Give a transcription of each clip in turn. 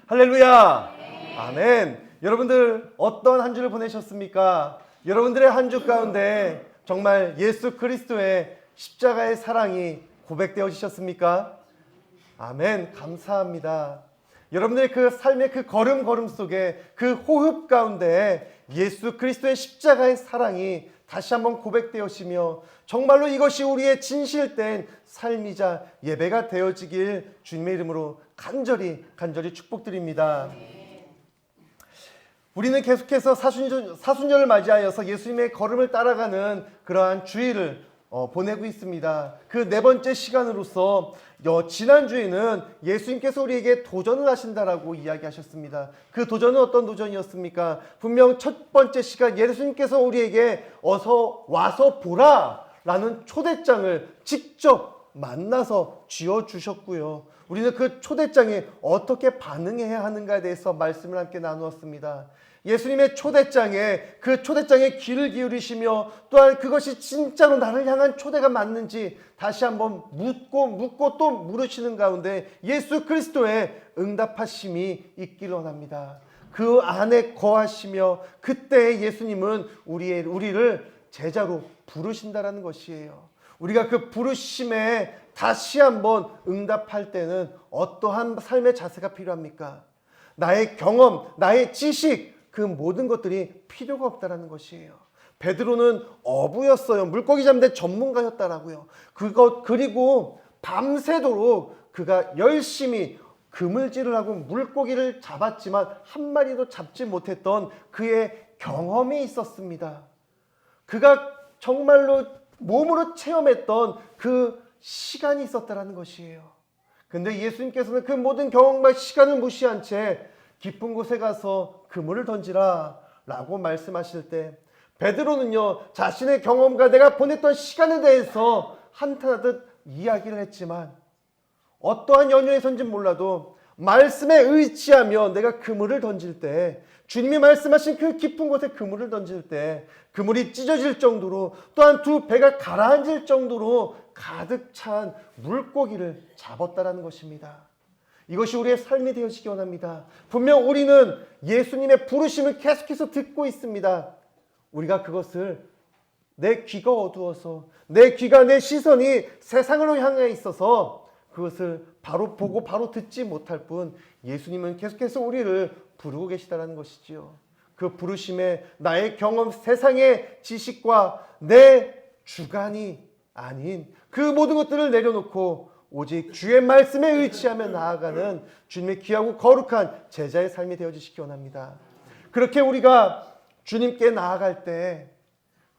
할렐루야. 아멘. 여러분들 어떤 한 주를 보내셨습니까? 여러분들의 한 주 가운데 정말 예수 그리스도의 십자가의 사랑이 고백되어지셨습니까? 아멘. 감사합니다. 여러분들의 그 삶의 그 걸음 속에 그 호흡 가운데 예수 그리스도의 십자가의 사랑이 다시 한번 고백되어지며 정말로 이것이 우리의 진실된 삶이자 예배가 되어지길 주님의 이름으로 간절히 축복드립니다. 우리는 계속해서 사순절을 맞이하여서 예수님의 걸음을 따라가는 그러한 주일을 보내고 있습니다. 그 네 번째 시간으로서 지난주에는 예수님께서 우리에게 도전을 하신다라고 이야기하셨습니다. 그 도전은 어떤 도전이었습니까? 분명 첫 번째 시간 예수님께서 우리에게 어서 와서 보라 라는 초대장을 직접 만나서 쥐어주셨고요. 우리는 그 초대장에 어떻게 반응해야 하는가에 대해서 말씀을 함께 나누었습니다. 예수님의 초대장에 그 초대장에 귀를 기울이시며 또한 그것이 진짜로 나를 향한 초대가 맞는지 다시 한번 묻고 또 물으시는 가운데 예수 그리스도의 응답하심이 있기를 원합니다. 그 안에 거하시며 그때 예수님은 우리를 제자로 부르신다라는 것이에요. 우리가 그 부르심에 다시 한번 응답할 때는 어떠한 삶의 자세가 필요합니까? 나의 경험, 나의 지식, 그 모든 것들이 필요가 없다라는 것이에요. 베드로는 어부였어요. 물고기 잡는 데 전문가였다라고요. 그리고 밤새도록 그가 열심히 그물질을 하고 물고기를 잡았지만 한 마리도 잡지 못했던 그의 경험이 있었습니다. 그가 정말로 몸으로 체험했던 그 시간이 있었다라는 것이에요. 근데 예수님께서는 그 모든 경험과 시간을 무시한 채 깊은 곳에 가서 그물을 던지라 라고 말씀하실 때 베드로는요 자신의 경험과 내가 보냈던 시간에 대해서 한탄하듯 이야기를 했지만 어떠한 연유에선지 몰라도 말씀에 의지하며 내가 그물을 던질 때 주님이 말씀하신 그 깊은 곳에 그물을 던질 때 그물이 찢어질 정도로 또한 두 배가 가라앉을 정도로 가득 찬 물고기를 잡았다라는 것입니다. 이것이 우리의 삶이 되어지기 원합니다. 분명 우리는 예수님의 부르심을 계속해서 듣고 있습니다. 우리가 그것을 내 귀가 어두워서 내 귀가 내 시선이 세상으로 향해 있어서 그것을 바로 보고 바로 듣지 못할 뿐 예수님은 계속해서 우리를 부르고 계시다는 것이지요. 그 부르심에 나의 경험, 세상의 지식과 내 주관이 아닌 그 모든 것들을 내려놓고 오직 주의 말씀에 의지하며 나아가는 주님의 귀하고 거룩한 제자의 삶이 되어주시기 원합니다. 그렇게 우리가 주님께 나아갈 때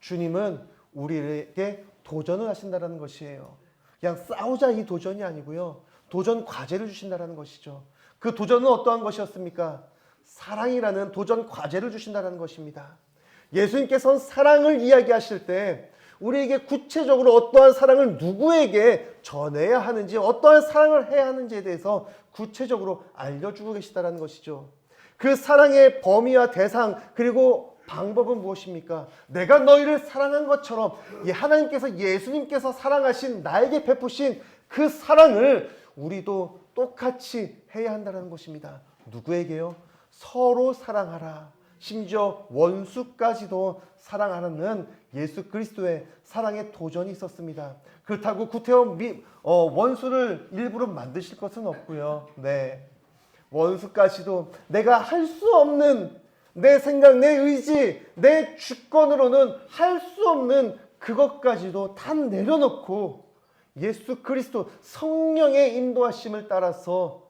주님은 우리에게 도전을 하신다는 것이에요. 그냥 싸우자 이 도전이 아니고요. 도전 과제를 주신다는 것이죠. 그 도전은 어떠한 것이었습니까? 사랑이라는 도전 과제를 주신다는 것입니다. 예수님께서는 사랑을 이야기하실 때 우리에게 구체적으로 어떠한 사랑을 누구에게 전해야 하는지 어떠한 사랑을 해야 하는지에 대해서 구체적으로 알려주고 계시다는 것이죠. 그 사랑의 범위와 대상 그리고 방법은 무엇입니까? 내가 너희를 사랑한 것처럼 하나님께서 예수님께서 사랑하신 나에게 베푸신 그 사랑을 우리도 똑같이 해야 한다는 것입니다. 누구에게요? 서로 사랑하라. 심지어 원수까지도 사랑하는 예수 그리스도의 사랑의 도전이 있었습니다. 그렇다고 구태여 원수를 일부러 만드실 것은 없고요. 네, 원수까지도 내가 할 수 없는 내 생각, 내 의지, 내 주권으로는 할 수 없는 그것까지도 다 내려놓고 예수 그리스도 성령의 인도하심을 따라서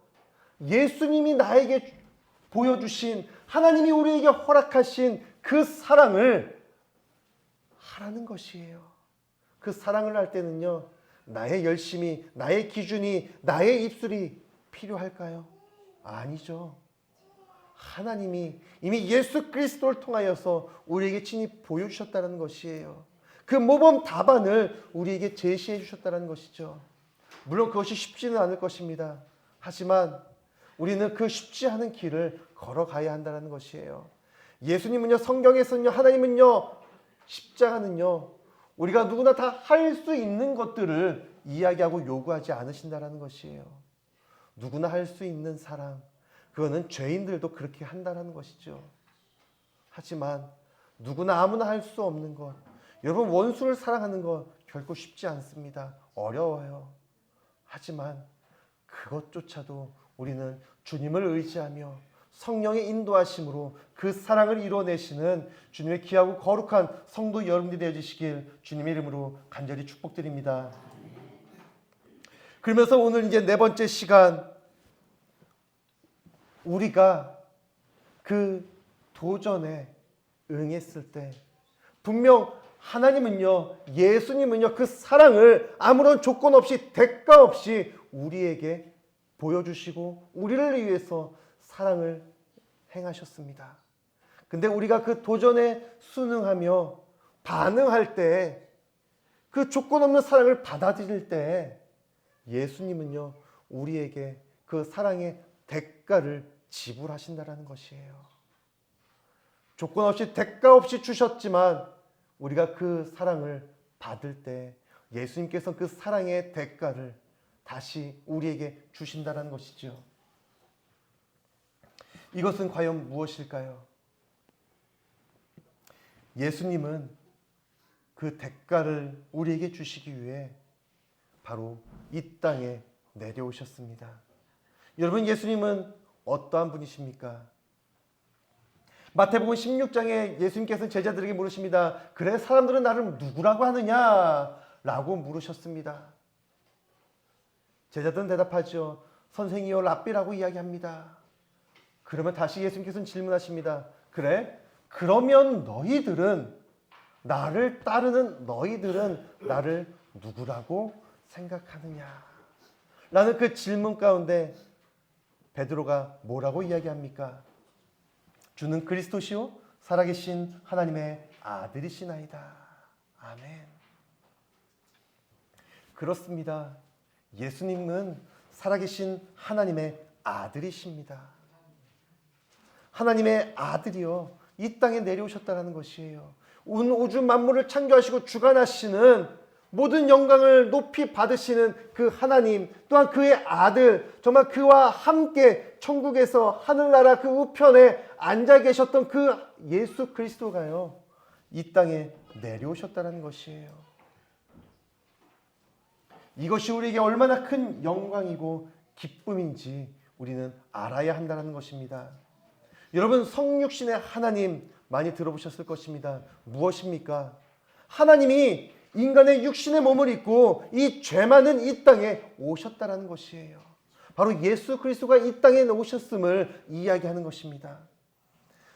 예수님이 나에게 보여주신 하나님이 우리에게 허락하신 그 사랑을 하라는 것이에요. 그 사랑을 할 때는요 나의 열심이, 나의 기준이, 나의 입술이 필요할까요? 아니죠. 하나님이 이미 예수 그리스도를 통하여서 우리에게 친히 보여주셨다는 것이에요. 그 모범 답안을 우리에게 제시해 주셨다는 것이죠. 물론 그것이 쉽지는 않을 것입니다. 하지만 우리는 그 쉽지 않은 길을 걸어가야 한다는 것이에요. 예수님은요, 성경에서는요, 하나님은요, 십자가는요, 우리가 누구나 다 할 수 있는 것들을 이야기하고 요구하지 않으신다는 것이에요. 누구나 할 수 있는 사랑, 그거는 죄인들도 그렇게 한다는 것이죠. 하지만 누구나 아무나 할 수 없는 것, 여러분 원수를 사랑하는 것 결코 쉽지 않습니다. 어려워요. 하지만 그것조차도 우리는 주님을 의지하며 성령의 인도하심으로 그 사랑을 이뤄내시는 주님의 귀하고 거룩한 성도 여러분들이 되어주시길 주님의 이름으로 간절히 축복드립니다. 그러면서 오늘 이제 네 번째 시간, 우리가 그 도전에 응했을 때 분명 하나님은요, 예수님은요, 그 사랑을 아무런 조건 없이 대가 없이 우리에게 보여주시고 우리를 위해서 사랑을 행하셨습니다. 근데 우리가 그 도전에 순응하며 반응할 때, 그 조건 없는 사랑을 받아들일 때 예수님은요, 우리에게 그 사랑의 대가를 지불하신다라는 것이에요. 조건 없이 대가 없이 주셨지만 우리가 그 사랑을 받을 때 예수님께서 그 사랑의 대가를 다시 우리에게 주신다는 것이죠. 이것은 과연 무엇일까요? 예수님은 그 대가를 우리에게 주시기 위해 바로 이 땅에 내려오셨습니다. 여러분, 예수님은 어떠한 분이십니까? 마태복음 16장에 예수님께서 제자들에게 물으십니다. 그래, 사람들은 나를 누구라고 하느냐? 라고 물으셨습니다. 제자들은 대답하죠. 선생이요, 랍비라고 이야기합니다. 그러면 다시 예수님께서는 질문하십니다. 그래? 그러면 나를 따르는 너희들은 나를 누구라고 생각하느냐? 라는 그 질문 가운데 베드로가 뭐라고 이야기합니까? 주는 그리스도시요 살아계신 하나님의 아들이시나이다. 아멘. 그렇습니다. 예수님은 살아계신 하나님의 아들이십니다. 하나님의 아들이요, 이 땅에 내려오셨다는 것이에요. 온 우주 만물을 창조하시고 주관하시는, 모든 영광을 높이 받으시는 그 하나님, 또한 그의 아들, 정말 그와 함께 천국에서 하늘나라 그 우편에 앉아 계셨던 그 예수 그리스도가요, 이 땅에 내려오셨다는 것이에요. 이것이 우리에게 얼마나 큰 영광이고 기쁨인지 우리는 알아야 한다는 것입니다. 여러분, 성육신의 하나님 많이 들어보셨을 것입니다. 무엇입니까? 하나님이 인간의 육신의 몸을 입고 이 죄 많은 이 땅에 오셨다는 것이에요. 바로 예수 그리스도가 이 땅에 오셨음을 이야기하는 것입니다.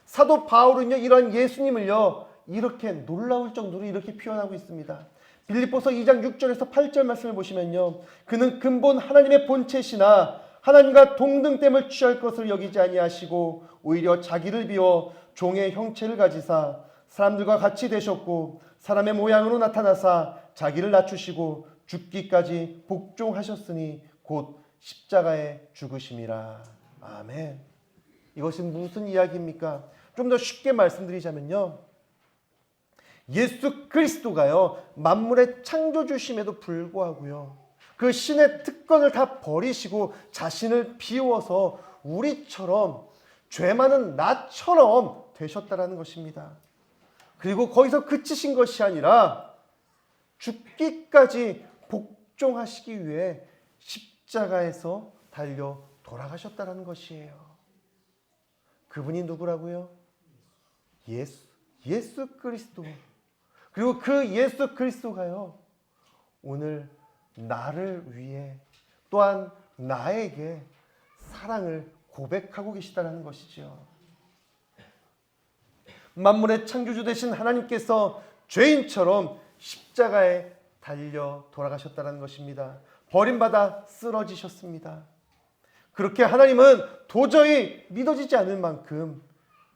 사도 바울은요, 이런 예수님을요, 이렇게 놀라울 정도로 이렇게 표현하고 있습니다. 빌립보서 2장 6절에서 8절 말씀을 보시면요, 그는 근본 하나님의 본체시나 하나님과 동등됨을 취할 것을 여기지 아니하시고 오히려 자기를 비워 종의 형체를 가지사 사람들과 같이 되셨고 사람의 모양으로 나타나사 자기를 낮추시고 죽기까지 복종하셨으니 곧 십자가에 죽으심이라. 아멘. 이것은 무슨 이야기입니까? 좀 더 쉽게 말씀드리자면요, 예수 그리스도가요, 만물의 창조주심에도 불구하고요, 그 신의 특권을 다 버리시고 자신을 비워서 우리처럼, 죄 많은 나처럼 되셨다라는 것입니다. 그리고 거기서 그치신 것이 아니라 죽기까지 복종하시기 위해 십자가에서 달려 돌아가셨다라는 것이에요. 그분이 누구라고요? 예수 그리스도. 그리고 그 예수 그리스도가요, 오늘 나를 위해, 또한 나에게 사랑을 고백하고 계시다는 것이죠. 만물의 창조주 되신 하나님께서 죄인처럼 십자가에 달려 돌아가셨다는 것입니다. 버림받아 쓰러지셨습니다. 그렇게 하나님은 도저히 믿어지지 않을 만큼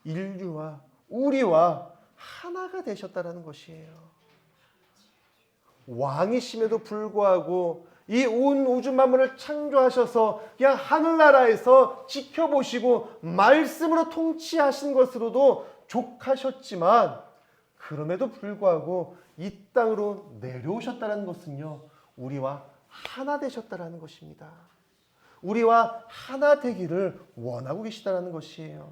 인류와 우리와 하나가 되셨다는 것이에요. 왕이심에도 불구하고 이 온 우주 만물을 창조하셔서 그냥 하늘나라에서 지켜보시고 말씀으로 통치하신 것으로도 족하셨지만, 그럼에도 불구하고 이 땅으로 내려오셨다는 것은요, 우리와 하나 되셨다는 것입니다. 우리와 하나 되기를 원하고 계시다는 것이에요.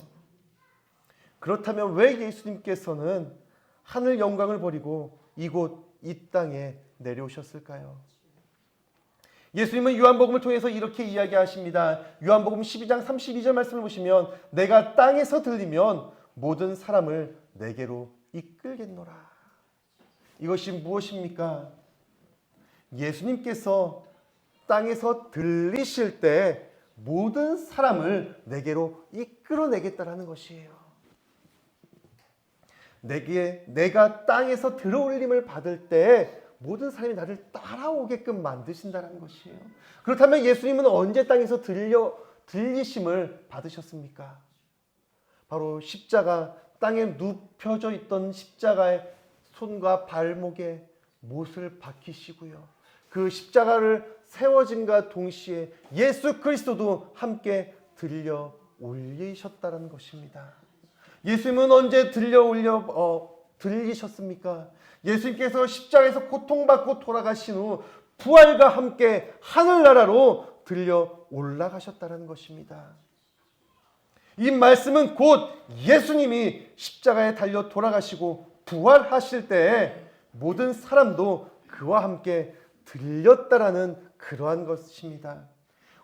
그렇다면 왜 예수님께서는 하늘 영광을 버리고 이곳 이 땅에 내려오셨을까요? 예수님은 요한복음을 통해서 이렇게 이야기하십니다. 요한복음 12장 32절 말씀을 보시면 내가 땅에서 들리면 모든 사람을 내게로 이끌겠노라. 이것이 무엇입니까? 예수님께서 땅에서 들리실 때 모든 사람을 내게로 이끌어내겠다라는 것이에요. 내가 땅에서 들어올림을 받을 때 모든 사람이 나를 따라오게끔 만드신다는 것이에요. 그렇다면 예수님은 언제 땅에서 들리심을 받으셨습니까? 바로 십자가, 땅에 눕혀져 있던 십자가의 손과 발목에 못을 박히시고요. 그 십자가를 세워짐과 동시에 예수 그리스도도 함께 들려 올리셨다는 것입니다. 예수님은 언제 들리셨습니까? 예수님께서 십자가에서 고통받고 돌아가신 후 부활과 함께 하늘나라로 들려 올라가셨다는 것입니다. 이 말씀은 곧 예수님이 십자가에 달려 돌아가시고 부활하실 때 모든 사람도 그와 함께 들렸다라는 그러한 것입니다.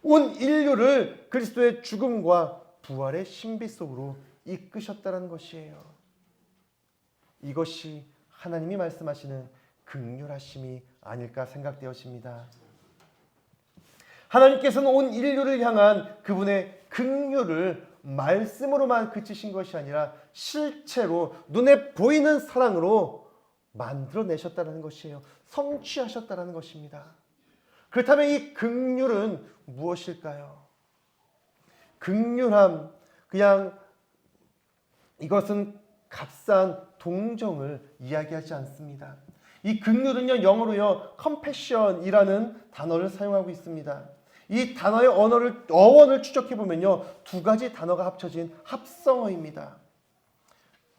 온 인류를 그리스도의 죽음과 부활의 신비 속으로 이끄셨다는 것이에요. 이것이 하나님이 말씀하시는 긍휼하심이 아닐까 생각되어집니다. 하나님께서는 온 인류를 향한 그분의 긍휼을 말씀으로만 그치신 것이 아니라 실체로 눈에 보이는 사랑으로 만들어내셨다는 것이에요. 성취하셨다는 것입니다. 그렇다면 이 긍휼은 무엇일까요? 긍휼함, 그냥 이것은 값싼 동정을 이야기하지 않습니다. 이 긍휼은요, 영어로요, compassion이라는 단어를 사용하고 있습니다. 이 단어의 어원을 추적해 보면요, 두 가지 단어가 합쳐진 합성어입니다.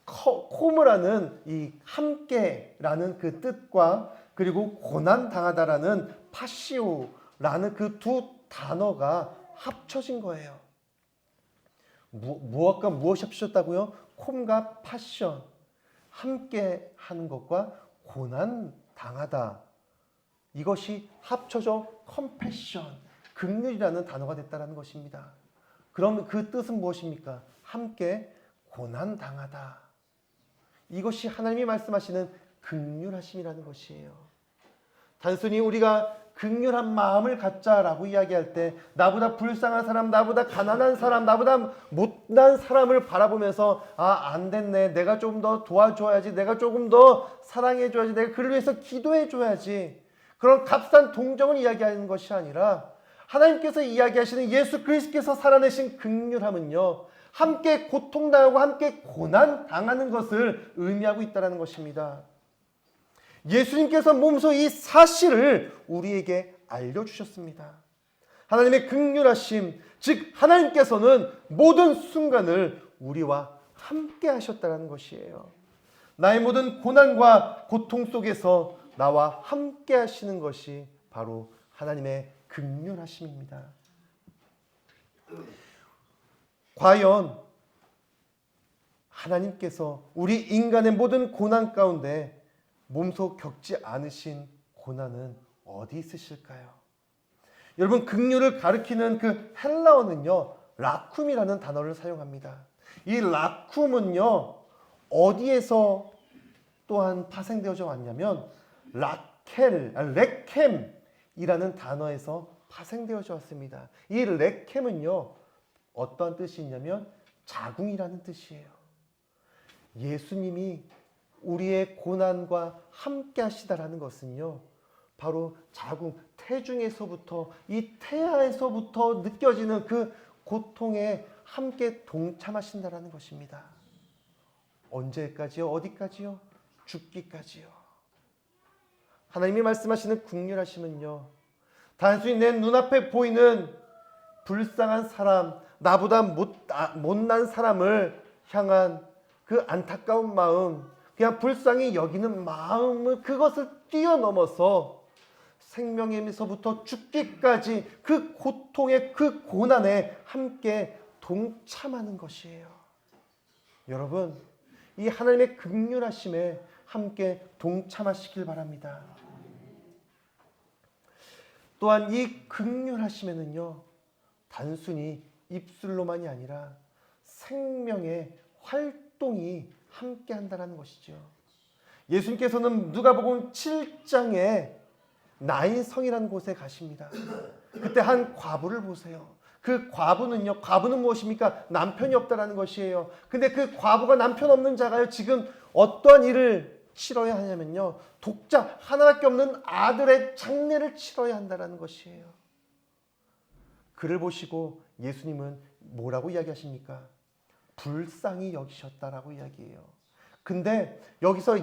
코무라는 이 함께라는 그 뜻과 그리고 고난 당하다라는 파시오라는 그 두 단어가 합쳐진 거예요. 무엇과 무엇이 합쳐졌다고요? 콤과 파션, 함께 하는 것과 고난 당하다, 이것이 합쳐져 컴패션, 긍휼이라는 단어가 됐다는 것입니다. 그럼 그 뜻은 무엇입니까? 함께 고난 당하다. 이것이 하나님이 말씀하시는 긍휼하심이라는 것이에요. 단순히 우리가 긍휼한 마음을 갖자라고 이야기할 때 나보다 불쌍한 사람, 나보다 가난한 사람, 나보다 못난 사람을 바라보면서 안 됐네, 내가 조금 더 도와줘야지, 내가 조금 더 사랑해줘야지, 내가 그를 위해서 기도해줘야지, 그런 값싼 동정을 이야기하는 것이 아니라 하나님께서 이야기하시는 예수 그리스도께서 살아내신 긍휼함은요, 함께 고통당하고 함께 고난당하는 것을 의미하고 있다는 것입니다. 예수님께서 몸소 이 사실을 우리에게 알려주셨습니다. 하나님의 긍휼하심, 즉 하나님께서는 모든 순간을 우리와 함께 하셨다는 것이에요. 나의 모든 고난과 고통 속에서 나와 함께 하시는 것이 바로 하나님의 긍휼하심입니다. 과연 하나님께서 우리 인간의 모든 고난 가운데 몸소 겪지 않으신 고난은 어디 있으실까요? 여러분, 긍휼을 가리키는 그 헬라어는요, 라쿰이라는 단어를 사용합니다. 이 라쿰은요, 어디에서 또한 파생되어져 왔냐면 레켐이라는 단어에서 파생되어져 왔습니다. 이 레켐은요, 어떠한 뜻이 있냐면 자궁이라는 뜻이에요. 예수님이 우리의 고난과 함께 하시다라는 것은요, 바로 자궁, 태중에서부터, 이 태아에서부터 느껴지는 그 고통에 함께 동참하신다라는 것입니다. 언제까지요? 어디까지요? 죽기까지요. 하나님이 말씀하시는 긍휼하심은요, 단순히 내 눈앞에 보이는 불쌍한 사람, 나보다 못난 사람을 향한 그 안타까운 마음, 그냥 불쌍히 여기는 마음을, 그것을 뛰어넘어서 생명에서부터 죽기까지 그 고통에, 그 고난에 함께 동참하는 것이에요. 여러분, 이 하나님의 긍휼하심에 함께 동참하시길 바랍니다. 또한 이 긍휼하심에는요, 단순히 입술로만이 아니라 생명의 활동이 함께 한다는 것이죠. 예수님께서는 누가복음 7장에 나인성이라는 곳에 가십니다. 그때 한 과부를 보세요. 그 과부는 무엇입니까? 남편이 없다라는 것이에요. 근데 그 과부가 남편 없는 자가요, 지금 어떠한 일을 치러야 하냐면요, 독자 하나밖에 없는 아들의 장례를 치러야 한다라는 것이에요. 그를 보시고 예수님은 뭐라고 이야기하십니까? 불쌍히 여기셨다라고 이야기해요. 근데 여기서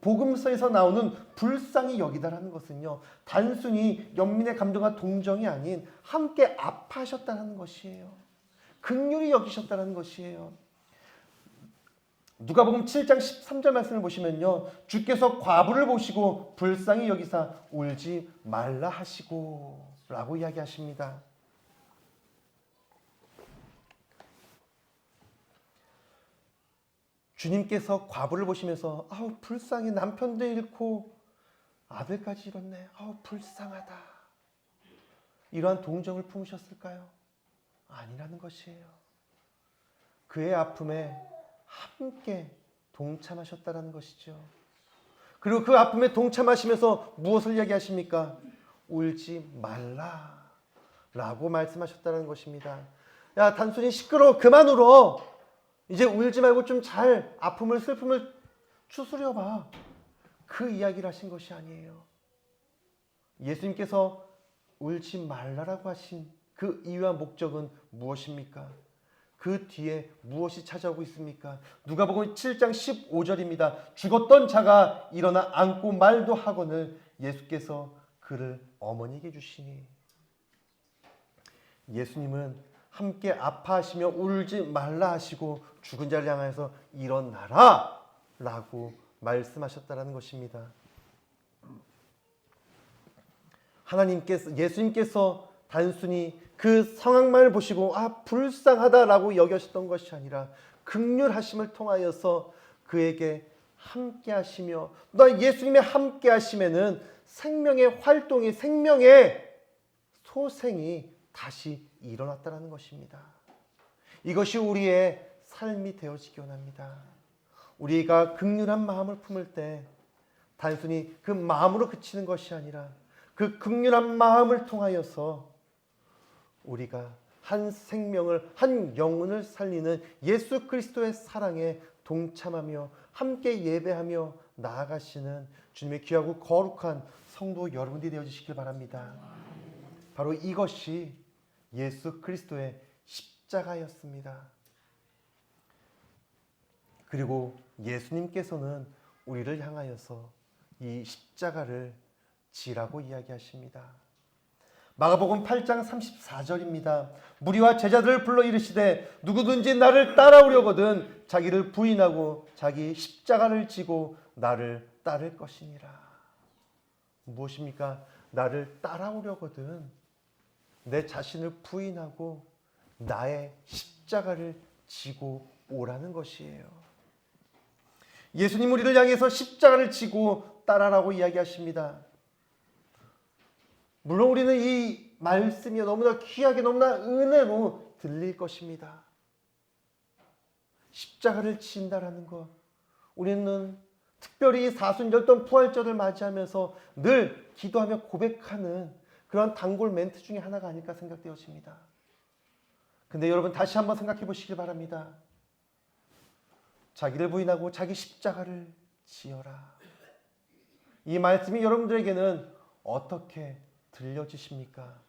복음서에서 나오는 불쌍히 여기다라는 것은요, 단순히 연민의 감정과 동정이 아닌 함께 아파하셨다는 것이에요. 긍휼히 여기셨다는 것이에요. 누가복음 7장 13절 말씀을 보시면요, 주께서 과부를 보시고 불쌍히 여기사 울지 말라 하시고 라고 이야기하십니다. 주님께서 과부를 보시면서 아우 불쌍해, 남편도 잃고 아들까지 잃었네, 아우 불쌍하다, 이러한 동정을 품으셨을까요? 아니라는 것이에요. 그의 아픔에 함께 동참하셨다는 것이죠. 그리고 그 아픔에 동참하시면서 무엇을 이야기하십니까? 울지 말라 라고 말씀하셨다는 것입니다. 야, 단순히 시끄러워, 그만 울어, 이제 울지 말고 좀 잘 아픔을, 슬픔을 추스려봐, 그 이야기를 하신 것이 아니에요. 예수님께서 울지 말라라고 하신 그 이유와 목적은 무엇입니까? 그 뒤에 무엇이 찾아오고 있습니까? 누가복음 7장 15절입니다. 죽었던 자가 일어나 앉고 말도 하거늘 예수께서 그를 어머니에게 주시니. 예수님은 함께 아파하시며 울지 말라 하시고 죽은 자를 향해서 일어나라 라고 말씀하셨다는 것입니다. 예수님께서 단순히 그 상황만을 보시고 불쌍하다라고 여겨셨던 것이 아니라 긍휼하심을 통하여서 그에게 함께 하시며, 너 예수님의 함께 하심에는 생명의 활동이, 생명의 소생이 다시 일어났다는 것입니다. 이것이 우리의 삶이 되어지기 원합니다. 우리가 긍휼한 마음을 품을 때 단순히 그 마음으로 그치는 것이 아니라 그 긍휼한 마음을 통하여서 우리가 한 생명을, 한 영혼을 살리는 예수 그리스도의 사랑에 동참하며 함께 예배하며 나아가시는 주님의 귀하고 거룩한 성도 여러분들이 되어주시길 바랍니다. 바로 이것이 예수 그리스도의 십자가였습니다. 그리고 예수님께서는 우리를 향하여서 이 십자가를 지라고 이야기하십니다. 마가복음 8장 34절입니다. 무리와 제자들을 불러 이르시되 누구든지 나를 따라오려거든 자기를 부인하고 자기 십자가를 지고 나를 따를 것이니라. 무엇입니까? 나를 따라오려거든 내 자신을 부인하고 나의 십자가를 지고 오라는 것이에요. 예수님 우리를 향해서 십자가를 지고 따라라고 이야기하십니다. 물론 우리는 이 말씀이 너무나 귀하게, 너무나 은혜로 들릴 것입니다. 십자가를 지인다라는 것, 우리는 특별히 사순절 또는 부활절을 맞이하면서 늘 기도하며 고백하는 그런 단골 멘트 중에 하나가 아닐까 생각되어집니다. 근데 여러분 다시 한번 생각해 보시길 바랍니다. 자기를 부인하고 자기 십자가를 지어라. 이 말씀이 여러분들에게는 어떻게 들려지십니까?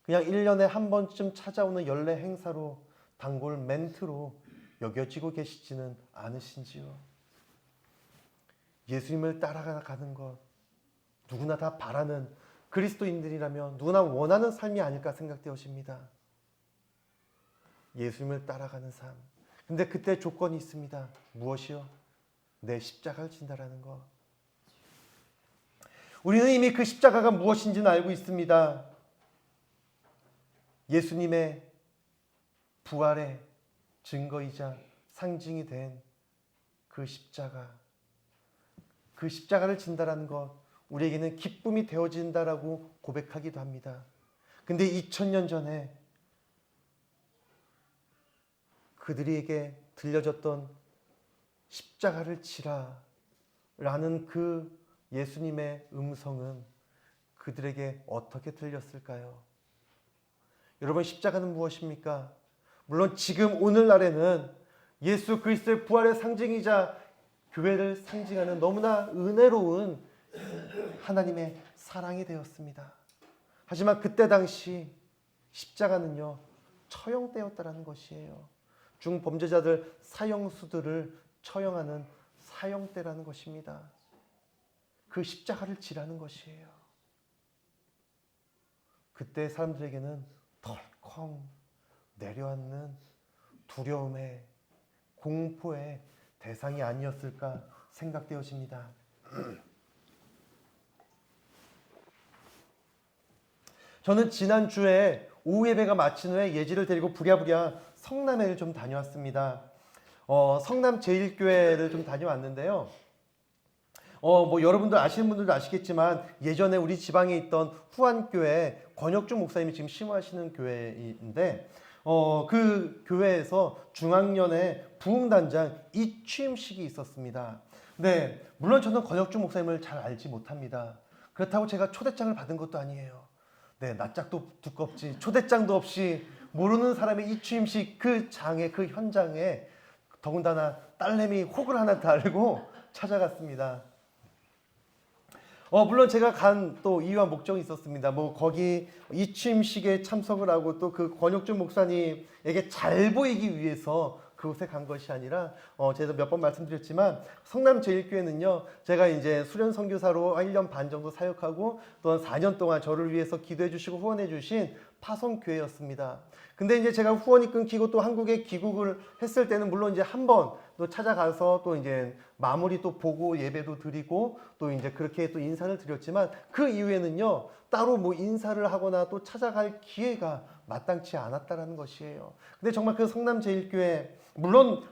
그냥 1년에 한 번쯤 찾아오는 연례 행사로, 단골 멘트로 여겨지고 계시지는 않으신지요? 예수님을 따라가는 것, 누구나 다 바라는, 그리스도인들이라면 누구나 원하는 삶이 아닐까 생각되어집니다. 예수님을 따라가는 삶. 근데 그때 조건이 있습니다. 무엇이요? 내 십자가를 진다라는 것. 우리는 이미 그 십자가가 무엇인지는 알고 있습니다. 예수님의 부활의 증거이자 상징이 된 그 십자가, 그 십자가를 진다라는 것, 우리에게는 기쁨이 되어진다라고 고백하기도 합니다. 근데 2000년 전에 그들에게 들려졌던 십자가를 치라 라는 그 예수님의 음성은 그들에게 어떻게 들렸을까요? 여러분, 십자가는 무엇입니까? 물론 지금 오늘날에는 예수 그리스도의 부활의 상징이자 교회를 상징하는 너무나 은혜로운 하나님의 사랑이 되었습니다. 하지만 그때 당시 십자가는요, 처형되었다라는 것이에요. 중범죄자들, 사형수들을 처형하는 사형대라는 것입니다. 그 십자가를 지라는 것이에요. 그때 사람들에게는 덜컹 내려앉는 두려움의, 공포의 대상이 아니었을까 생각되어집니다. 저는 지난주에 오후 예배가 마친 후에 예지를 데리고 부랴부랴 성남회를 좀 다녀왔습니다. 성남 제1교회를 좀 다녀왔는데요. 뭐 여러분들 아시는 분들도 아시겠지만 예전에 우리 지방에 있던 후안교회 권혁중 목사님이 지금 심호하시는 교회인데 그 교회에서 중학년에 부흥단장 이취임식이 있었습니다. 네, 물론 저는 권혁중 목사님을 잘 알지 못합니다. 그렇다고 제가 초대장을 받은 것도 아니에요. 네, 낯짝도 두껍지 초대장도 없이 모르는 사람의 이취임식 그 장에, 그 현장에 더군다나 딸내미 혹을 하나 달고 찾아갔습니다. 물론 제가 간 또 이유와 목적이 있었습니다. 뭐 거기 이취임식에 참석을 하고 또 그 권혁준 목사님에게 잘 보이기 위해서 그곳에 간 것이 아니라 제가 몇 번 말씀드렸지만 성남 제1교회는요, 제가 이제 수련 선교사로 1년 반 정도 사역하고 또한 4년 동안 저를 위해서 기도해 주시고 후원해 주신 파송교회였습니다. 근데 이제 제가 후원이 끊기고 또 한국에 귀국을 했을 때는 물론 이제 한 번 또 찾아가서 또 이제 마무리 또 보고 예배도 드리고 또 이제 그렇게 또 인사를 드렸지만 그 이후에는요, 따로 뭐 인사를 하거나 또 찾아갈 기회가 마땅치 않았다라는 것이에요. 근데 정말 그 성남 제1교회, 물론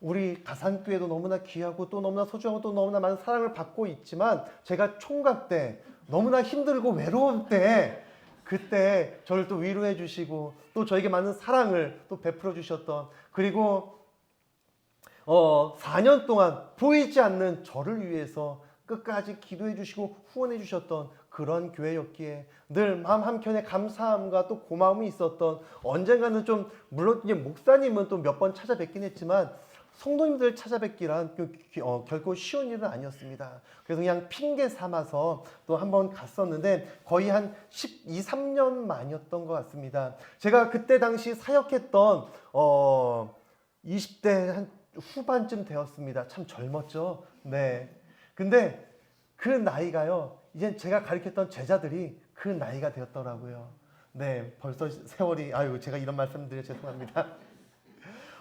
우리 가산교회도 너무나 귀하고 또 너무나 소중하고 또 너무나 많은 사랑을 받고 있지만 제가 총각 때 너무나 힘들고 외로울 때 그때 저를 또 위로해 주시고 또 저에게 많은 사랑을 또 베풀어 주셨던, 그리고 4년 동안 보이지 않는 저를 위해서 끝까지 기도해 주시고 후원해 주셨던 그런 교회였기에 늘 마음 한켠에 감사함과 또 고마움이 있었던, 언젠가는 좀 물론 이제 목사님은 또 몇 번 찾아뵙긴 했지만 성도님들 찾아뵙기란 결코 쉬운 일은 아니었습니다. 그래서 그냥 핑계 삼아서 또 한번 갔었는데 거의 한 12, 13년 만이었던 것 같습니다. 제가 그때 당시 사역했던 20대 한 후반쯤 되었습니다. 참 젊었죠. 네. 근데 그 나이가요, 이제 제가 가르쳤던 제자들이 그 나이가 되었더라고요. 네, 벌써 세월이, 아유, 제가 이런 말씀드려 죄송합니다.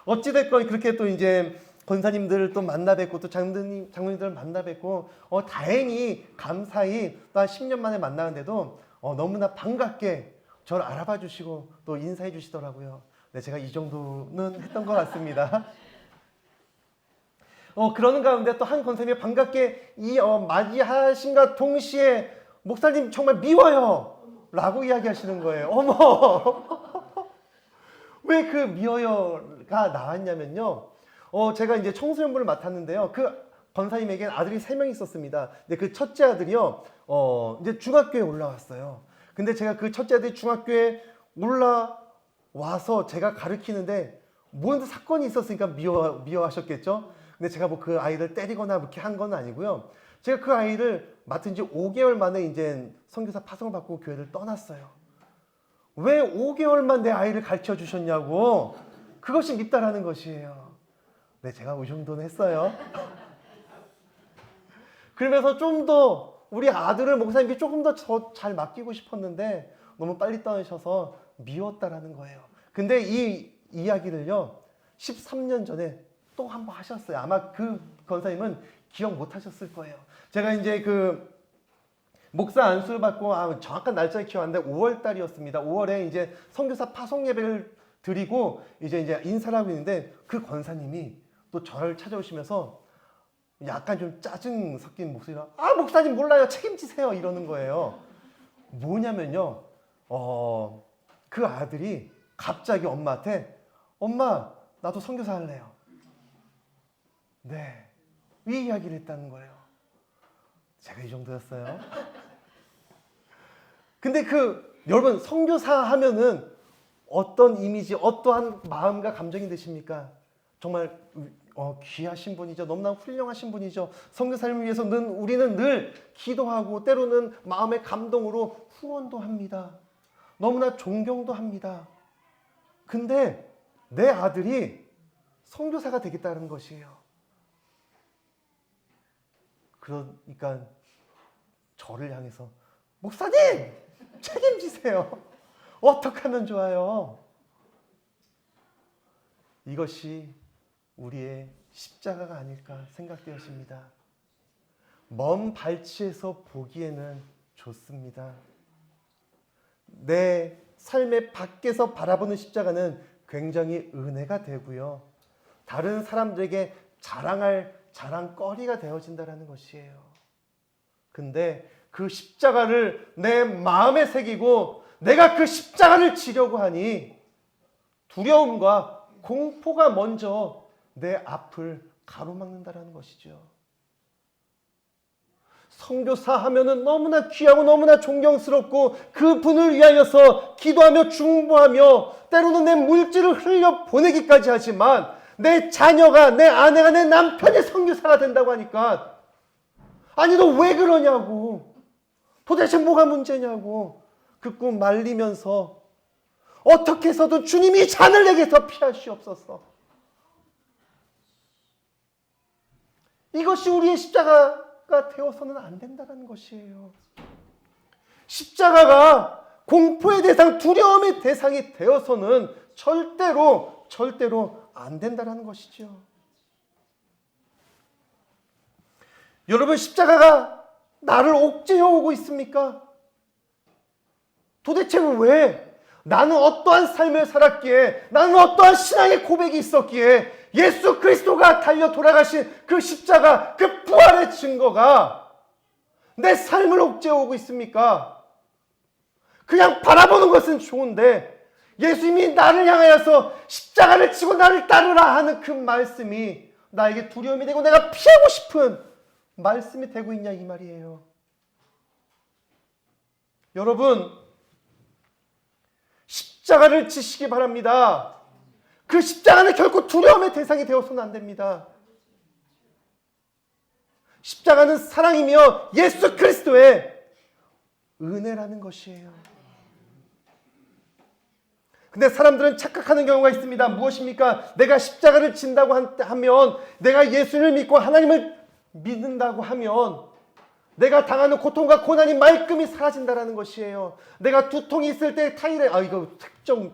어찌됐건 그렇게 또 이제 권사님들을 또 만나 뵙고 또 장로님들을 만나 뵙고 다행히 감사히 또 한 10년 만에 만나는데도 너무나 반갑게 저를 알아봐 주시고 또 인사해 주시더라고요. 네, 제가 이 정도는 했던 것 같습니다. 그러는 가운데 또 한 권사님이 반갑게 맞이하신과 동시에 목사님 정말 미워요 라고 이야기하시는 거예요. 어머 왜 그 미워요가 나왔냐면요, 제가 이제 청소년부를 맡았는데요, 그 권사님에겐 아들이 3명 있었습니다. 근데 그 첫째 아들이요 이제 중학교에 올라왔어요. 근데 제가 그 첫째 아들이 중학교에 올라와서 제가 가르치는데 뭔 사건이 있었으니까 미워하셨겠죠. 근데 제가 뭐 그 아이를 때리거나 그렇게 한 건 아니고요. 제가 그 아이를 맡은 지 5개월 만에 이제 선교사 파송을 받고 교회를 떠났어요. 왜 5개월만 내 아이를 가르쳐 주셨냐고. 그것이 밉다라는 것이에요. 네, 제가 이 정도는 했어요. 그러면서 좀 더 우리 아들을 목사님께 조금 더 잘 맡기고 싶었는데 너무 빨리 떠나셔서 미웠다라는 거예요. 근데 이 이야기를요 13년 전에 또 한 번 하셨어요. 아마 그 권사님은 기억 못 하셨을 거예요. 제가 이제 그 목사 안수를 받고 정확한 날짜를 기억 안 나는데 5월 달이었습니다. 5월에 이제 선교사 파송 예배를 드리고 이제 인사를 하고 있는데 그 권사님이 또 저를 찾아오시면서 약간 좀 짜증 섞인 목소리로 목사님 몰라요. 책임지세요. 이러는 거예요. 뭐냐면요. 그 아들이 갑자기 엄마한테 엄마 나도 선교사 할래요. 네. 이 이야기를 했다는 거예요. 제가 이 정도였어요. 근데 여러분 선교사 하면은 어떤 이미지, 어떠한 마음과 감정이 드십니까? 정말 귀하신 분이죠. 너무나 훌륭하신 분이죠. 선교사님을 위해서 우리는 늘 기도하고 때로는 마음의 감동으로 후원도 합니다. 너무나 존경도 합니다. 근데 내 아들이 선교사가 되겠다는 것이에요. 그러니까 저를 향해서 목사님 책임지세요. 어떻게 하면 좋아요? 이것이 우리의 십자가가 아닐까 생각되었습니다. 먼 발치에서 보기에는 좋습니다. 내 삶의 밖에서 바라보는 십자가는 굉장히 은혜가 되고요. 다른 사람들에게 자랑거리가 되어진다는 것이에요. 근데 그 십자가를 내 마음에 새기고 내가 그 십자가를 지려고 하니 두려움과 공포가 먼저 내 앞을 가로막는다는 것이죠. 선교사 하면은 너무나 귀하고 너무나 존경스럽고 그 분을 위하여서 기도하며 중보하며 때로는 내 물질을 흘려 보내기까지 하지만 내 자녀가, 내 아내가, 내 남편이 선교사가 된다고 하니까 아니 너 왜 그러냐고, 도대체 뭐가 문제냐고 그 말리면서 어떻게 해서든 주님이 잔을 내게서 피하시옵소서. 이것이 우리의 십자가가 되어서는 안 된다는 것이에요. 십자가가 공포의 대상, 두려움의 대상이 되어서는 절대로 안 된다는 것이죠. 여러분, 십자가가 나를 옥죄어 오고 있습니까? 도대체 왜? 나는 어떠한 삶을 살았기에, 나는 어떠한 신앙의 고백이 있었기에 예수 그리스도가 달려 돌아가신 그 십자가, 그 부활의 증거가 내 삶을 옥죄어 오고 있습니까? 그냥 바라보는 것은 좋은데 예수님이 나를 향하여서 십자가를 지고 나를 따르라 하는 그 말씀이 나에게 두려움이 되고 내가 피하고 싶은 말씀이 되고 있냐 이 말이에요. 여러분, 십자가를 지시기 바랍니다. 그 십자가는 결코 두려움의 대상이 되어서는 안 됩니다. 십자가는 사랑이며 예수 그리스도의 은혜라는 것이에요. 근데 사람들은 착각하는 경우가 있습니다. 무엇입니까? 내가 십자가를 진다고 하면, 내가 예수를 믿고 하나님을 믿는다고 하면 내가 당하는 고통과 고난이 말끔히 사라진다는 것이에요. 내가 두통이 있을 때 이거 특정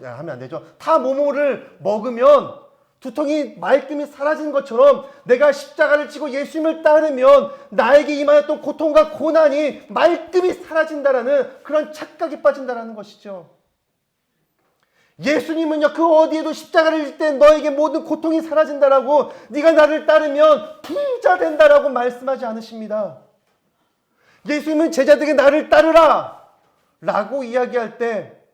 하면 안 되죠. 타모모를 먹으면 두통이 말끔히 사라진 것처럼 내가 십자가를 지고 예수님을 따르면 나에게 임하였던 고통과 고난이 말끔히 사라진다라는 그런 착각에 빠진다는 것이죠. 예수님은요, 그 어디에도 십자가를 질 때 너에게 모든 고통이 사라진다라고, 네가 나를 따르면 부자 된다라고 말씀하지 않으십니다. 예수님은 제자들에게 나를 따르라 라고 이야기할 때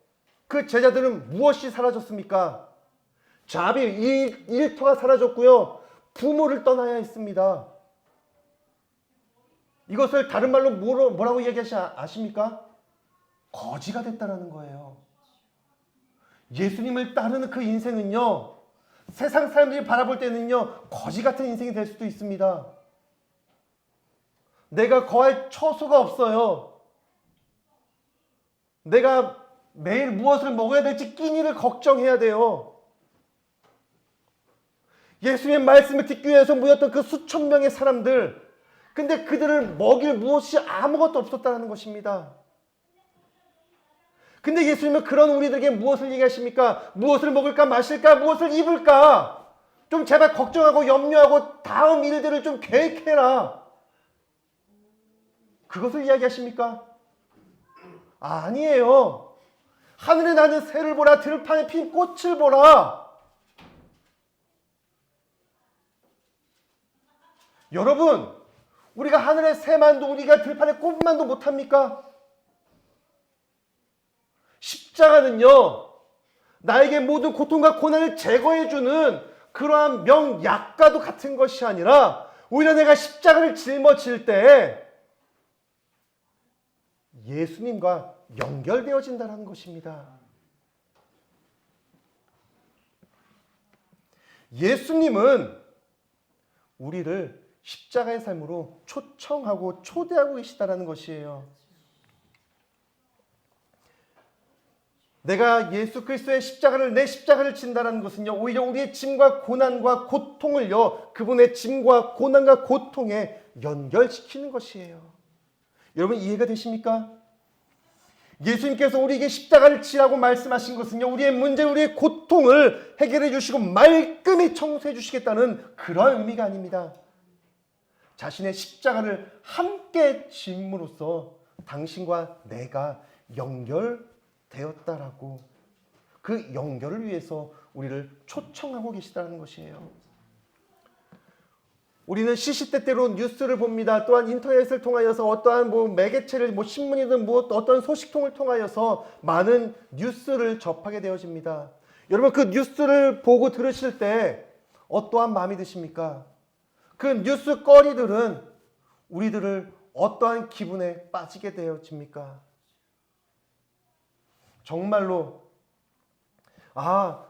그 제자들은 무엇이 사라졌습니까? 자비, 일터가 사라졌고요, 부모를 떠나야 했습니다. 이것을 다른 말로 뭐라고 이야기하시 아십니까? 거지가 됐다라는 거예요. 예수님을 따르는 그 인생은요, 세상 사람들이 바라볼 때는요, 거지 같은 인생이 될 수도 있습니다. 내가 거할 처소가 없어요. 내가 매일 무엇을 먹어야 될지 끼니를 걱정해야 돼요. 예수님의 말씀을 듣기 위해서 모였던 그 수천 명의 사람들, 근데 그들을 먹일 무엇이 아무것도 없었다는 것입니다. 근데 예수님은 그런 우리들에게 무엇을 얘기하십니까? 무엇을 먹을까 마실까 무엇을 입을까? 좀 제발 걱정하고 염려하고 다음 일들을 좀 계획해라. 그것을 이야기하십니까? 아니에요. 하늘에 나는 새를 보라, 들판에 핀 꽃을 보라. 여러분, 우리가 하늘의 새만도 우리가 들판의 꽃만도 못합니까? 십자가는요, 나에게 모든 고통과 고난을 제거해주는 그러한 명약과도 같은 것이 아니라 오히려 내가 십자가를 짊어질 때 예수님과 연결되어진다는 것입니다. 예수님은 우리를 십자가의 삶으로 초청하고 초대하고 계시다는 것이에요. 내가 예수 그리스도의 십자가를 내 십자가를 진다는 것은요, 오히려 우리의 짐과 고난과 고통을요, 그분의 짐과 고난과 고통에 연결시키는 것이에요. 여러분 이해가 되십니까? 예수님께서 우리에게 십자가를 지라고 말씀하신 것은요, 우리의 문제, 우리의 고통을 해결해 주시고 말끔히 청소해 주시겠다는 그런 의미가 아닙니다. 자신의 십자가를 함께 짐으로써 당신과 내가 연결되었다라고, 그 연결을 위해서 우리를 초청하고 계시다는 것이에요. 우리는 시시때때로 뉴스를 봅니다. 또한 인터넷을 통하여서 어떠한 매개체를 신문이든 어떤 소식통을 통하여서 많은 뉴스를 접하게 되어집니다. 여러분 그 뉴스를 보고 들으실 때 어떠한 마음이 드십니까? 그 뉴스거리들은 우리들을 어떠한 기분에 빠지게 되어집니까? 정말로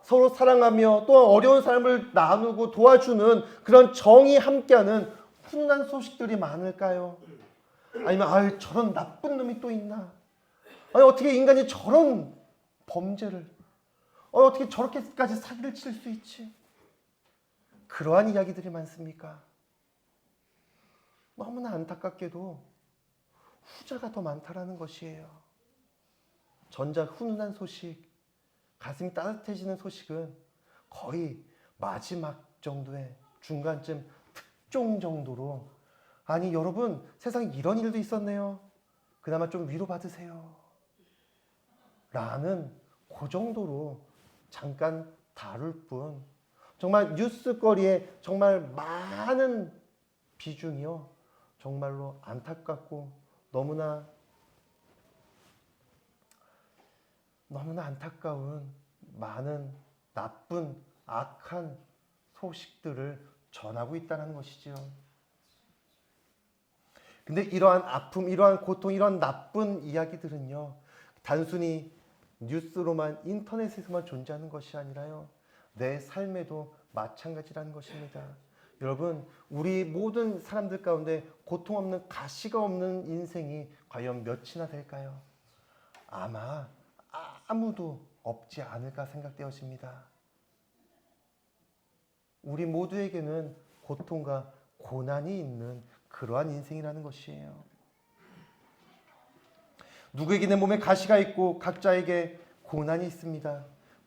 서로 사랑하며 또한 어려운 삶을 나누고 도와주는 그런 정이 함께하는 훈훈한 소식들이 많을까요? 아니면 저런 나쁜 놈이 또 있나? 어떻게 인간이 저런 범죄를 어떻게 저렇게까지 사기를 칠 수 있지? 그러한 이야기들이 많습니까? 너무나 안타깝게도 후자가 더 많다라는 것이에요. 전자 훈훈한 소식, 가슴이 따뜻해지는 소식은 거의 마지막 정도의 중간쯤 특종 정도로, 아니 여러분 세상에 이런 일도 있었네요, 그나마 좀 위로받으세요 라는 그 정도로 잠깐 다룰 뿐, 정말 뉴스거리에 정말 많은 비중이요, 정말로 안타깝고 너무나 안타까운 많은 나쁜 악한 소식들을 전하고 있다는 것이죠. 근데 이러한 아픔, 이러한 고통, 이러한 나쁜 이야기들은요, 단순히 뉴스로만, 인터넷에서만 존재하는 것이 아니라요, 내 삶에도 마찬가지라는 것입니다. 여러분, 우리 모든 사람들 가운데 고통 없는, 가시가 없는 인생이 과연 몇이나 될까요? 아마 아무도 없지 않을까 생각되어집니다. 우리 모두에게는 고통과 고난이 있는 그러한 인생이라는 것이에요. 누구에게 내 몸에 가시가 있고 각자에게 고난이 있습니다.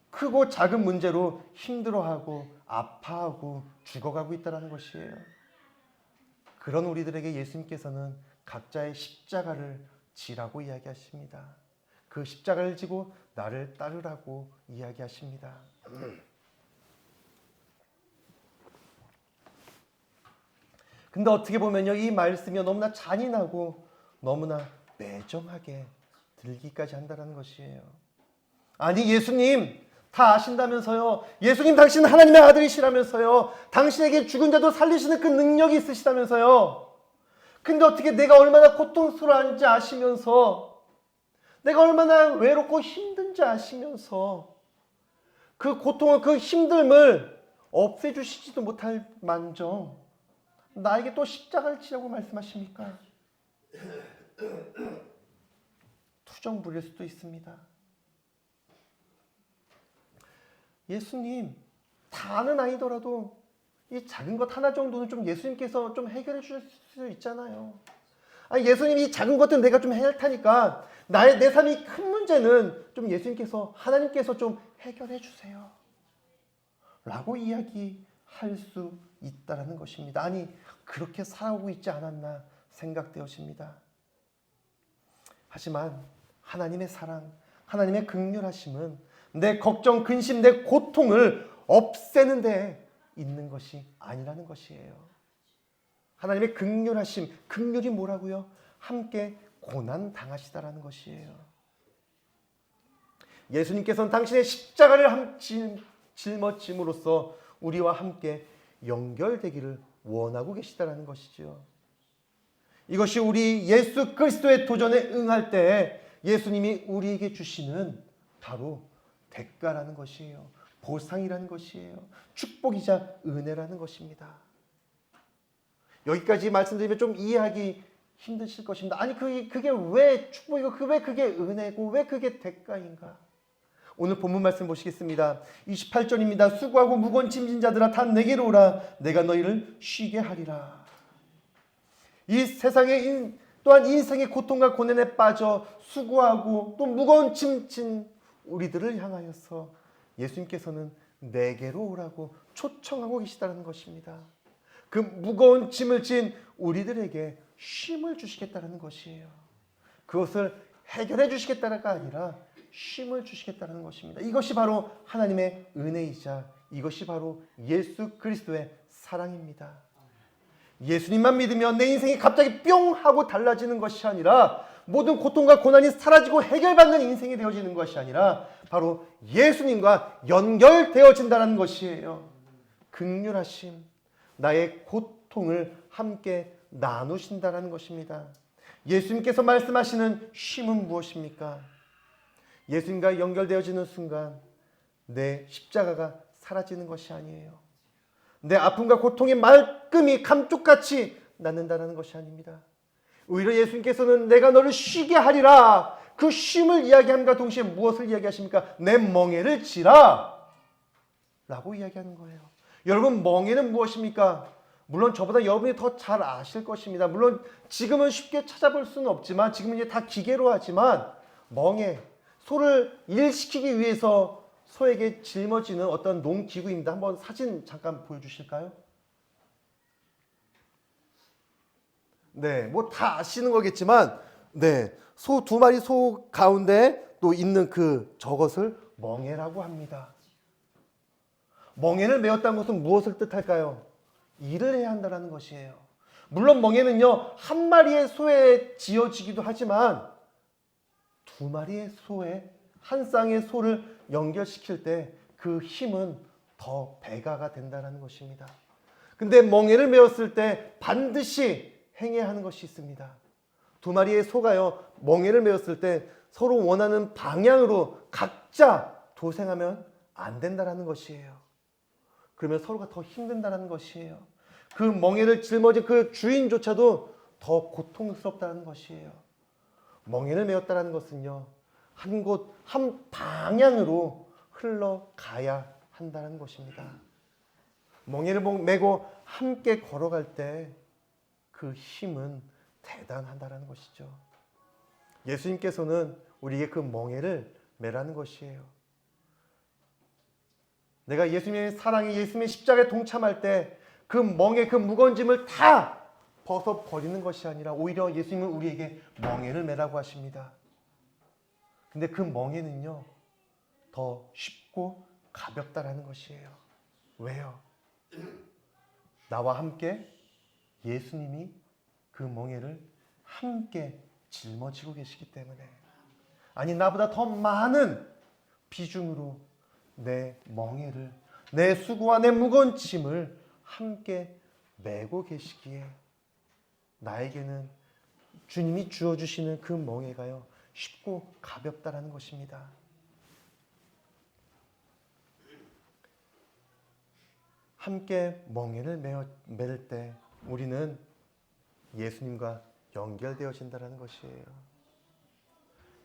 크고 작은 문제로 힘들어하고 아파하고 죽어가고 있다는 것이에요. 그런 우리들에게 예수님께서는 각자의 십자가를 지라고 이야기하십니다. 그 십자가를 지고 나를 따르라고 이야기하십니다. 근데 어떻게 보면요, 이 말씀이 너무나 잔인하고 너무나 매정하게 들기까지 한다는 것이에요. 아니 예수님 다 아신다면서요. 예수님 당신 하나님의 아들이시라면서요. 당신에게 죽은 자도 살리시는 그 능력이 있으시다면서요. 근데 어떻게 내가 얼마나 고통스러운지 아시면서, 내가 얼마나 외롭고 힘든지 아시면서 그 고통을, 그 힘듦을 없애주시지도 못할 만정 나에게 또 십자가를 지라고 말씀하십니까? 투정 부릴 수도 있습니다. 예수님, 다는 아니더라도 이 작은 것 하나 정도는 좀 예수님께서 좀 해결해 주실 수 있잖아요. 아니 예수님, 이 작은 것들은 내가 좀 해야 할 테니까 내 삶이 큰 문제는 좀 예수님께서, 하나님께서 좀 해결해 주세요 라고 이야기할 수 있다는 것입니다. 아니 그렇게 살아오고 있지 않았나 생각되어집니다. 하지만 하나님의 사랑, 하나님의 긍휼하심은 내 걱정, 근심, 내 고통을 없애는 데 있는 것이 아니라는 것이에요. 하나님의 긍휼하심, 긍휼이 뭐라고요? 함께 고난 당하시다라는 것이에요. 예수님께서는 당신의 십자가를 짊어짐으로써 우리와 함께 연결되기를 원하고 계시다라는 것이죠. 이것이 우리 예수 그리스도의 도전에 응할 때 예수님이 우리에게 주시는 바로 대가라는 것이에요. 보상이라는 것이에요. 축복이자 은혜라는 것입니다. 여기까지 말씀드리면 좀 이해하기 힘드실 것입니다. 아니 그게 왜 축복이고 왜 그게 은혜고 왜 그게 대가인가? 오늘 본문 말씀 보시겠습니다. 28절입니다. 수고하고 무거운 짐진 자들아 다 내게로 오라. 내가 너희를 쉬게 하리라. 이 세상에 또한 인생의 고통과 고난에 빠져 수고하고 또 무거운 짐진 우리들을 향하여서 예수님께서는 내게로 오라고 초청하고 계시다는 것입니다. 그 무거운 짐을 진 우리들에게 쉼을 주시겠다는 것이에요. 그것을 해결해 주시겠다가 아니라 쉼을 주시겠다는 것입니다. 이것이 바로 하나님의 은혜이자 이것이 바로 예수 그리스도의 사랑입니다. 예수님만 믿으면 내 인생이 갑자기 뿅 하고 달라지는 것이 아니라 모든 고통과 고난이 사라지고 해결받는 인생이 되어지는 것이 아니라 바로 예수님과 연결되어진다는 것이에요. 긍휼하심, 나의 고통을 함께 나누신다는 것입니다. 예수님께서 말씀하시는 쉼은 무엇입니까? 예수님과 연결되어지는 순간 내 십자가가 사라지는 것이 아니에요. 내 아픔과 고통의 말끔히 감쪽같이 낫는다는 것이 아닙니다. 오히려 예수님께서는 내가 너를 쉬게 하리라. 그 쉼을 이야기함과 동시에 무엇을 이야기하십니까? 내 멍에를 지라 라고 이야기하는 거예요. 여러분, 멍에는 무엇입니까? 물론 저보다 여러분이 더 잘 아실 것입니다. 물론 지금은 쉽게 찾아볼 수는 없지만 지금은 이제 다 기계로 하지만 멍에, 소를 일시키기 위해서 소에게 짊어지는 어떤 농기구입니다. 한번 사진 잠깐 보여주실까요? 네, 뭐 다 아시는 거겠지만, 네, 소 두 마리 소 가운데 또 있는 저것을 멍에라고 합니다. 멍에를 메었다는 것은 무엇을 뜻할까요? 일을 해야 한다는 것이에요. 물론 멍에는요, 한 마리의 소에 지어지기도 하지만 두 마리의 소에 한 쌍의 소를 연결시킬 때 그 힘은 더 배가가 된다는 것입니다. 근데 멍에를 메었을 때 반드시 행해야 하는 것이 있습니다. 두 마리의 소가요, 멍에를 메었을 때 서로 원하는 방향으로 각자 도생하면 안 된다는 것이에요. 그러면 서로가 더 힘든다는 것이에요. 그 멍에를 짊어진 그 주인조차도 더 고통스럽다는 것이에요. 멍에를 메었다는 것은요, 한 곳, 한 방향으로 흘러가야 한다는 것입니다. 멍에를 메고 함께 걸어갈 때 그 힘은 대단하다는 것이죠. 예수님께서는 우리에게 그 멍에를 메라는 것이에요. 내가 예수님의 사랑에, 예수님의 십자가에 동참할 때 그 멍에, 그 무거운 짐을 다 벗어버리는 것이 아니라 오히려 예수님은 우리에게 멍에를 메라고 하십니다. 근데 그 멍에는요, 더 쉽고 가볍다라는 것이에요. 왜요? 나와 함께 예수님이 그 멍에를 함께 짊어지고 계시기 때문에, 아니 나보다 더 많은 비중으로 내 멍에를, 내 수고와 내 무거운 짐을 함께 메고 계시기에 나에게는 주님이 주어주시는 그 멍에가요, 쉽고 가볍다라는 것입니다. 함께 멍에를 메를 때 우리는 예수님과 연결되어진다는 것이에요.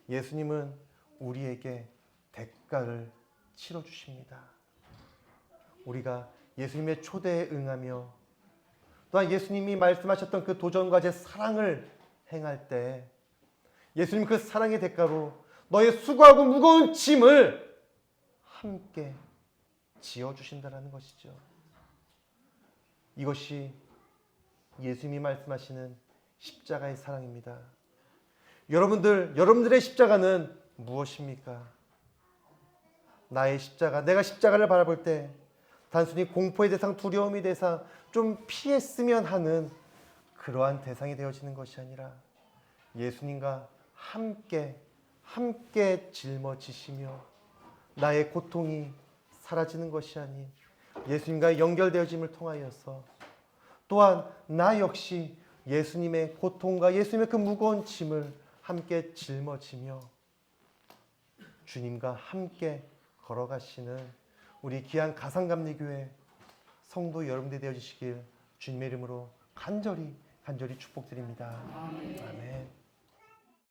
예수님은 우리에게 대가를 치러주십니다. 우리가 예수님의 초대에 응하며 또한 예수님이 말씀하셨던 그 도전과제 사랑을 행할 때 예수님 그 사랑의 대가로 너의 수고하고 무거운 짐을 함께 지어주신다는 것이죠. 이것이 예수님이 말씀하시는 십자가의 사랑입니다. 여러분들의 십자가는 무엇입니까? 나의 십자가, 내가 십자가를 바라볼 때 단순히 공포의 대상, 두려움의 대상, 좀 피했으면 하는 그러한 대상이 되어지는 것이 아니라 예수님과 함께 짊어지시며 나의 고통이 사라지는 것이 아닌 예수님과 연결되어짐을 통하여서 또한 나 역시 예수님의 고통과 예수님의 그 무거운 짐을 함께 짊어지며 주님과 함께 걸어가시는 우리 귀한 가상감리교회 성도 여러분들 되어주시길 주님의 이름으로 간절히 축복드립니다. 아멘.